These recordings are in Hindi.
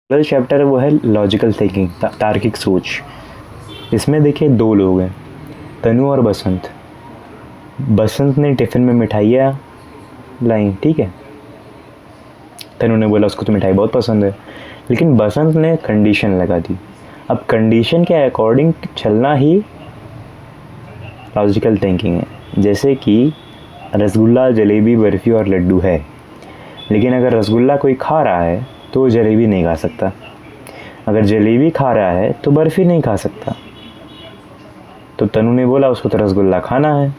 ट्वेल्थ चैप्टर वो है लॉजिकल थिंकिंग, तार्किक सोच। इसमें देखिए दो लोग हैं, तनु और बसंत। बसंत ने टिफ़िन में मिठाइयाँ लाई, ठीक है। तनु ने बोला उसको तो मिठाई बहुत पसंद है, लेकिन बसंत ने कंडीशन लगा दी। अब कंडीशन के अकॉर्डिंग चलना ही लॉजिकल थिंकिंग है। जैसे कि रसगुल्ला, जलेबी, बर्फ़ी और लड्डू है, लेकिन अगर रसगुल्ला कोई खा रहा है तो वो जलेबी नहीं खा सकता, अगर जलेबी खा रहा है तो बर्फ़ी नहीं खा सकता। तो तनु ने बोला उसको तो रसगुल्ला खाना है।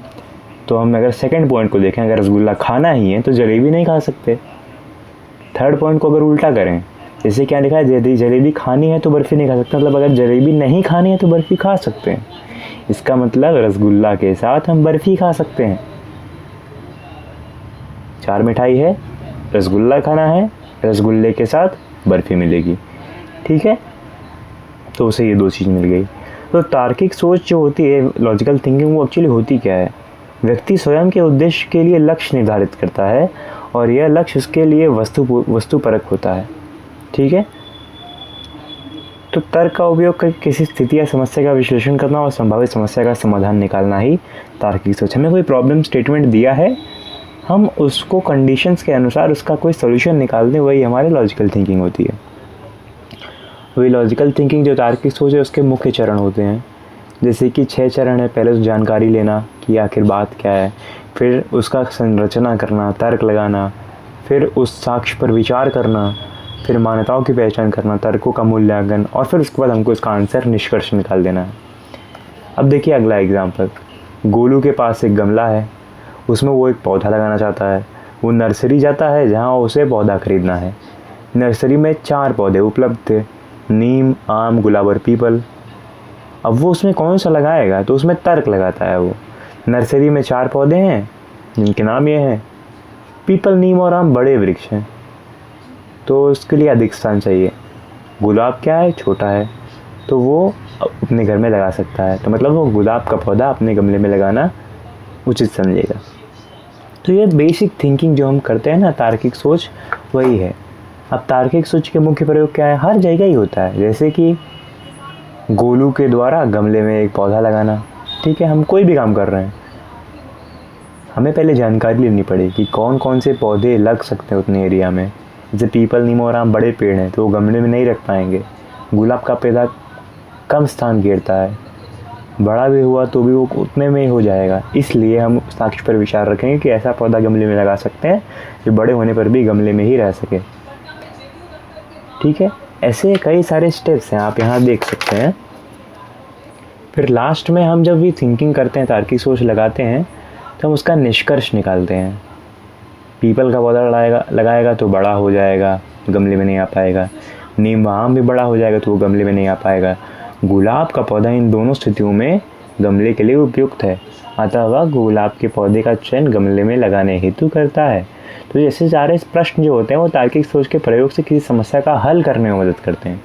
तो हम अगर सेकंड पॉइंट को देखें, अगर रसगुल्ला खाना ही है तो जलेबी नहीं खा सकते। थर्ड पॉइंट को अगर उल्टा करें, जैसे क्या लिखा है, यदि जलेबी खानी है तो बर्फ़ी नहीं खा सकते, मतलब अगर जलेबी नहीं खानी है तो बर्फ़ी खा सकते हैं। इसका मतलब रसगुल्ला के साथ हम बर्फ़ी खा सकते हैं। 4 मिठाई है, रसगुल्ला खाना है, रसगुल्ले के साथ बर्फ़ी मिलेगी, ठीक है। तो उसे ये 2 चीज़ मिल गई। तो तार्किक सोच जो होती है, लॉजिकल थिंकिंग, वो एक्चुअली होती क्या है? व्यक्ति स्वयं के उद्देश्य के लिए लक्ष्य निर्धारित करता है और यह लक्ष्य उसके लिए वस्तुपरक होता है, ठीक है। तो तर्क का उपयोग करके किसी स्थिति या समस्या का विश्लेषण करना और संभावित समस्या का समाधान निकालना ही तार्किक सोच। हमें कोई प्रॉब्लम स्टेटमेंट दिया है, हम उसको कंडीशंस के अनुसार उसका कोई सॉल्यूशन निकाल दें, वही हमारी लॉजिकल थिंकिंग होती है। वही लॉजिकल थिंकिंग जो तार्किक सोच है उसके मुख्य चरण होते हैं। जैसे कि 6 चरण है। पहले जानकारी लेना कि आखिर बात क्या है, फिर उसका संरचना करना, तर्क लगाना, फिर उस साक्ष्य पर विचार करना, फिर मान्यताओं की पहचान करना, तर्कों का मूल्यांकन, और फिर उसके बाद हमको इसका आंसर, निष्कर्ष निकाल देना है। अब देखिए अगला एग्जाम्पल, गोलू के पास एक गमला है, उसमें वो एक पौधा लगाना चाहता है। वो नर्सरी जाता है जहाँ उसे पौधा खरीदना है। नर्सरी में 4 पौधे उपलब्ध थे, नीम, आम, गुलाब और पीपल। अब वो उसमें कौन सा लगाएगा, तो उसमें तर्क लगाता है। वो नर्सरी में 4 पौधे हैं जिनके नाम ये हैं, पीपल, नीम और आम बड़े वृक्ष हैं, तो उसके लिए अधिक स्थान चाहिए। गुलाब क्या है, छोटा है, तो वो अपने घर में लगा सकता है, तो मतलब वो गुलाब का पौधा अपने गमले में लगाना उचित समझेगा। तो ये बेसिक थिंकिंग जो हम करते हैं ना, तार्किक सोच, वही है। अब तार्किक सोच के मुख्य प्रयोग क्या है? हर जगह ही होता है। जैसे कि गोलू के द्वारा गमले में एक पौधा लगाना, ठीक है। हम कोई भी काम कर रहे हैं, हमें पहले जानकारी लेनी पड़ेगी कि कौन कौन से पौधे लग सकते हैं उतने एरिया में। जैसे पीपल, नीम और आम बड़े पेड़ हैं, तो वो गमले में नहीं रख पाएंगे। गुलाब का पौधा कम स्थान घेरता है, बड़ा भी हुआ तो भी वो उतने में ही हो जाएगा। इसलिए हम साक्ष्य पर विचार रखेंगे कि ऐसा पौधा गमले में लगा सकते हैं जो बड़े होने पर भी गमले में ही रह सके, ठीक है। ऐसे कई सारे स्टेप्स हैं, आप यहाँ देख सकते हैं। फिर लास्ट में हम जब भी थिंकिंग करते हैं, तार्किक सोच लगाते हैं, तो हम उसका निष्कर्ष निकालते हैं। पीपल का पौधा लगाएगा तो बड़ा हो जाएगा, गमले में नहीं आ पाएगा। नीम, आम भी बड़ा हो जाएगा तो वो गमले में नहीं आ पाएगा। गुलाब का पौधा इन दोनों स्थितियों में गमले के लिए उपयुक्त है, अतः वह गुलाब के पौधे का चयन गमले में लगाने हेतु करता है। तो जैसे सारे प्रश्न जो होते हैं वो तार्किक सोच के प्रयोग से किसी समस्या का हल करने में मदद करते हैं।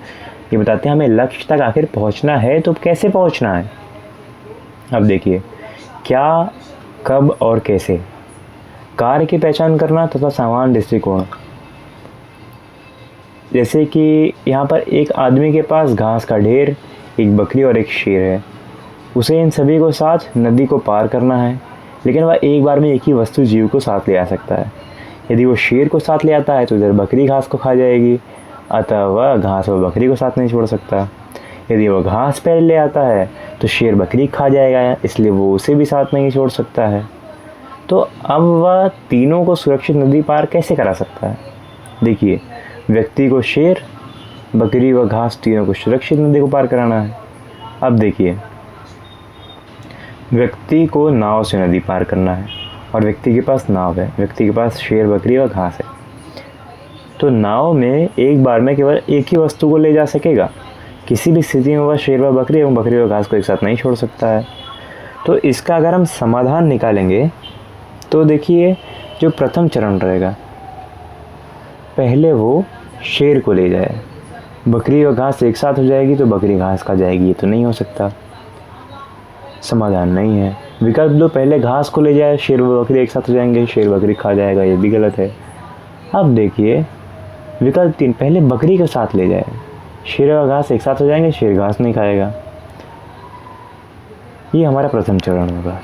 ये बताते हैं हमें लक्ष्य तक आखिर पहुंचना है तो कैसे पहुंचना है। अब देखिए, क्या, कब और कैसे, कार्य की पहचान करना तथा समान दृष्टिकोण। जैसे कि यहाँ पर एक आदमी के पास घास का ढेर, एक बकरी और एक शेर है। उसे इन सभी को साथ नदी को पार करना है, लेकिन वह एक बार में एक ही वस्तु जीव को साथ ले आ सकता है। यदि वो शेर को साथ ले आता है तो इधर बकरी घास को खा जाएगी, अतः वह घास और बकरी को साथ नहीं छोड़ सकता। यदि वह घास पहले ले आता है तो शेर बकरी खा जाएगा, इसलिए वो उसे भी साथ नहीं छोड़ सकता है। तो अब वह तीनों को सुरक्षित नदी पार कैसे करा सकता है? देखिए, व्यक्ति को शेर, बकरी व घास तीनों को सुरक्षित नदी को पार कराना है। अब देखिए, व्यक्ति को नाव से नदी पार करना है और व्यक्ति के पास नाव है, व्यक्ति के पास शेर, बकरी व घास है। तो नाव में एक बार में केवल एक ही वस्तु को ले जा सकेगा, किसी भी स्थिति में वह शेर व बकरी एवं बकरी व घास को एक साथ नहीं छोड़ सकता है। तो इसका अगर हम समाधान निकालेंगे तो देखिए, जो प्रथम चरण रहेगा, पहले वो शेर को ले जाए, बकरी और घास एक साथ हो जाएगी तो बकरी घास खा जाएगी, ये तो नहीं हो सकता, समाधान नहीं है। विकल्प 2, पहले घास को ले जाए, शेर व बकरी एक साथ हो जाएंगे, शेर बकरी खा जाएगा, ये भी गलत है। अब देखिए, विकल्प 3, पहले बकरी के साथ ले जाए। शेर और घास एक साथ हो जाएंगे, शेर घास नहीं खाएगा। ये हमारा प्रथम चरण होगा।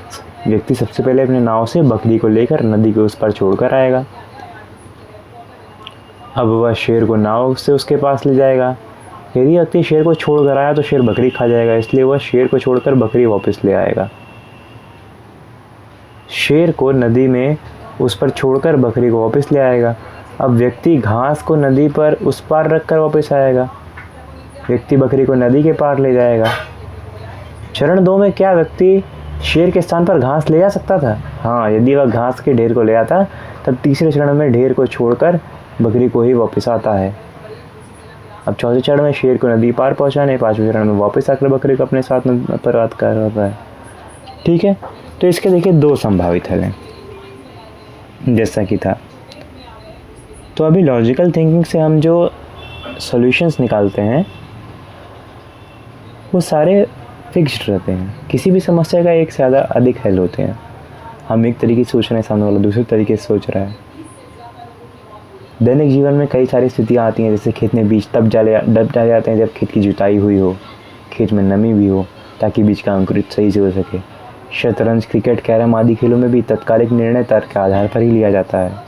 व्यक्ति सबसे पहले अपने नाव से बकरी को लेकर नदी के उस पार छोड़कर आएगा। अब वह शेर को नाव से उसके पास ले जाएगा। यदि व्यक्ति शेर को छोड़ कर आया तो शेर बकरी खा जाएगा, इसलिए वह शेर को छोड़कर बकरी वापस ले आएगा। शेर को नदी में उस पर छोड़कर बकरी को वापस ले आएगा। अब व्यक्ति घास को नदी पर उस पार रखकर वापस आएगा। व्यक्ति बकरी को नदी के पार ले जाएगा। चरण 2 में क्या व्यक्ति शेर के स्थान पर घास ले जा सकता था? हाँ, यदि वह घास के ढेर को ले आता तब तीसरे चरण में ढेर को छोड़कर बकरी को ही वापस आता है। अब चौथे चरण में शेर को नदी पार पहुंचाने, पांचवें चरण में वापस आकर बकरी को अपने साथ में अपराध कर रहा है। ठीक है, तो इसके देखिए 2 संभावित हल हैं जैसा कि था। तो अभी लॉजिकल थिंकिंग से हम जो सॉल्यूशंस निकालते हैं वो सारे फिक्स्ड रहते हैं। किसी भी समस्या का एक से ज़्यादा अधिक हल होते हैं। हम एक तरीके से सोच रहे हैं, सामने वाला दूसरे तरीके से सोच रहा है। दैनिक जीवन में कई सारी स्थितियाँ आती हैं, जैसे खेत में बीज तब डाले जाते हैं जब खेत की जुताई हुई हो, खेत में नमी भी हो, ताकि बीज का अंकुरित सही से हो सके। शतरंज, क्रिकेट, कैरम आदि खेलों में भी तत्कालिक निर्णय तर्क के आधार पर ही लिया जाता है।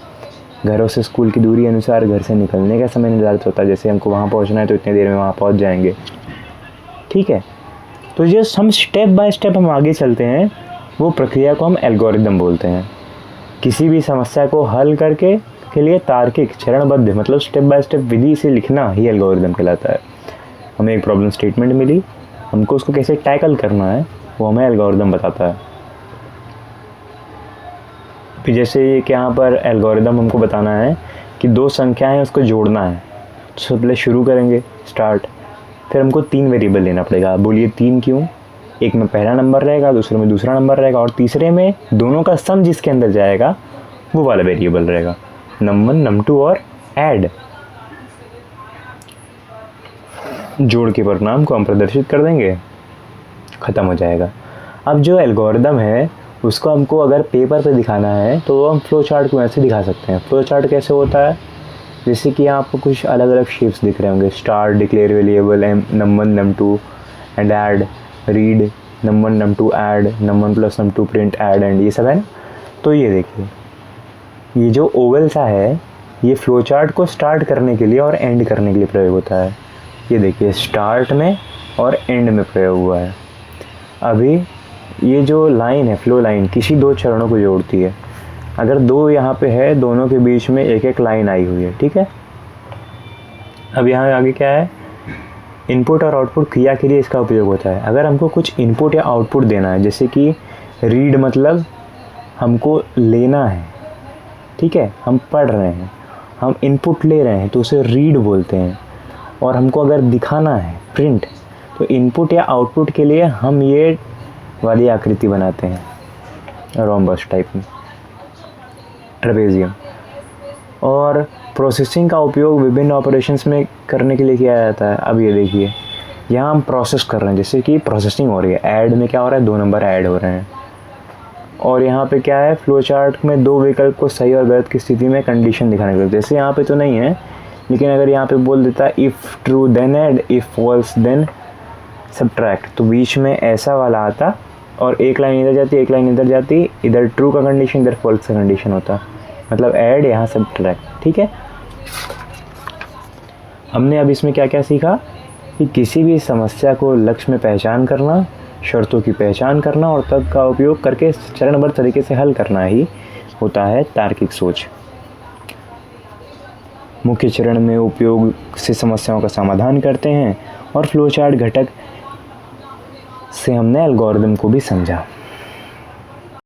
घरों से स्कूल की दूरी अनुसार घर से निकलने का समय निर्धारित होता है, जैसे हमको वहाँ पहुँचना है तो इतनी देर में वहाँ पहुँच जाएंगे। ठीक है, तो जो हम स्टेप बाय स्टेप हम आगे चलते हैं वो प्रक्रिया को हम एल्गोरिदम बोलते हैं। किसी भी समस्या को हल करके के लिए तार्किक चरणबद्ध मतलब स्टेप बाय स्टेप विधि से लिखना ही एल्गोरिदम कहलाता है। हमें एक प्रॉब्लम स्टेटमेंट मिली, हमको उसको कैसे टैकल करना है वो हमें एल्गोरिदम बताता है। फिर जैसे ये कि यहाँ पर एल्गोरिदम हमको बताना है कि 2 संख्याएं हैं उसको जोड़ना है, तो सबसे पहले शुरू करेंगे स्टार्ट। फिर हमको 3 वेरिएबल लेना पड़ेगा। बोलिए 3 क्यों? एक में पहला नंबर रहेगा, दूसरे में दूसरा नंबर रहेगा और तीसरे में दोनों का सम जिसके अंदर जाएगा वो वाला वेरिएबल रहेगा। num1 num2 और ऐड जोड़ के परिणाम को हम प्रदर्शित कर देंगे, ख़त्म हो जाएगा। अब जो एल्गोरिदम है उसको हमको अगर पेपर पे दिखाना है तो हम फ्लो चार्ट को ऐसे दिखा सकते हैं। फ्लो चार्ट कैसे होता है? जैसे कि आपको कुछ अलग अलग शेप्स दिख रहे होंगे, start, declare variable, num1 num2 and add, read, num1 num2 add, num1 plus num2 print add and, ये सब है ना। तो ये देखिए, ये जो ओवल सा है ये फ्लो चार्ट को स्टार्ट करने के लिए और एंड करने के लिए प्रयोग होता है। ये देखिए स्टार्ट में और एंड में प्रयोग हुआ है। अभी ये जो लाइन है, फ्लो लाइन, किसी 2 चरणों को जोड़ती है। अगर 2 यहाँ पे है, दोनों के बीच में एक एक लाइन आई हुई है। ठीक है, अब यहाँ आगे क्या है? इनपुट और आउटपुट क्रिया के लिए इसका उपयोग होता है। अगर हमको कुछ इनपुट या आउटपुट देना है, जैसे कि रीड मतलब हमको लेना है, ठीक है, हम पढ़ रहे हैं, हम इनपुट ले रहे हैं तो उसे रीड बोलते हैं। और हमको अगर दिखाना है प्रिंट, तो इनपुट या आउटपुट के लिए हम ये वाली आकृति बनाते हैं, रोम्बस टाइप में, ट्रेपेजियम। और प्रोसेसिंग का उपयोग विभिन्न ऑपरेशंस में करने के लिए किया जाता है। अब ये देखिए, यहाँ हम प्रोसेस कर रहे हैं, जैसे कि प्रोसेसिंग हो रही है। ऐड में क्या हो रहा है? 2 नंबर ऐड हो रहे हैं। और यहाँ पे क्या है? फ्लो चार्ट में 2 विकल्प को सही और गलत की स्थिति में कंडीशन दिखाने के लिए। जैसे यहाँ पे तो नहीं है, लेकिन अगर यहाँ पे बोल देता है if true then add, if false then subtract, तो बीच में ऐसा वाला आता और एक लाइन इधर जाती, एक लाइन इधर जाती, इधर ट्रू का कंडीशन, इधर फॉल्स का कंडीशन होता, मतलब ऐड, यहाँ सब्ट्रैक्ट। ठीक है, हमने अब इसमें क्या क्या सीखा कि किसी भी समस्या को लक्ष्य में पहचान करना, शर्तों की पहचान करना और तर्क का उपयोग करके चरणबद्ध तरीके से हल करना ही होता है तार्किक सोच। मुख्य चरण में उपयोग से समस्याओं का समाधान करते हैं और फ्लो चार्ट घटक से हमने एल्गोरिदम को भी समझा।